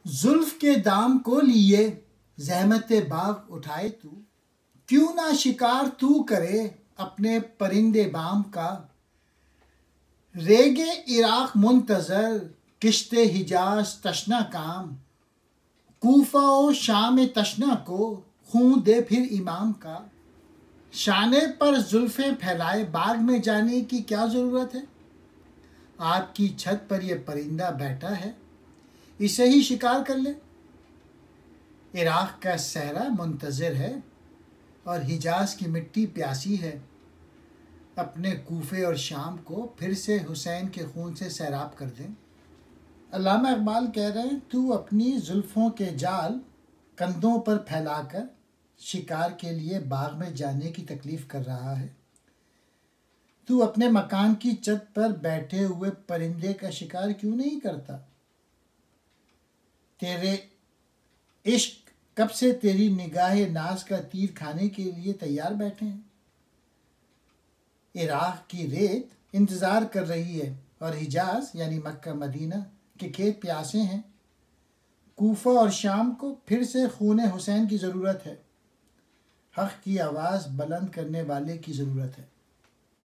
जुल्फ के दाम को लिए ज़हमत बाग उठाए तू, क्यों ना शिकार तू करे अपने परिंदे बाम का। रेगे इराक मुंतज़र किश्ते हिजाज तशना काम, कूफा ओ शाम तशना को खून दे फिर इमाम का। शाने पर जुल्फ़ें फैलाए बाग में जाने की क्या ज़रूरत है, आपकी छत पर यह परिंदा बैठा है, इसे ही शिकार कर ले। इराक़ का सहरा मुंतज़िर है और हिजाज की मिट्टी प्यासी है, अपने कूफे और शाम को फिर से हुसैन के खून से सैराब कर दें। अल्लामा इकबाल कह रहे हैं, तू अपनी जुल्फ़ों के जाल कंधों पर फैलाकर शिकार के लिए बाग में जाने की तकलीफ़ कर रहा है। तू अपने मकान की छत पर बैठे हुए परिंदे का शिकार क्यों नहीं करता। तेरे इश्क कब से तेरी निगाहे नाज का तीर खाने के लिए तैयार बैठे हैं। इराक़ की रेत इंतज़ार कर रही है और हिजाज यानी मक्का मदीना के खेत प्यासे हैं। कूफा और शाम को फिर से खून हुसैन की ज़रूरत है। हक़ की आवाज़ बुलंद करने वाले की ज़रूरत है।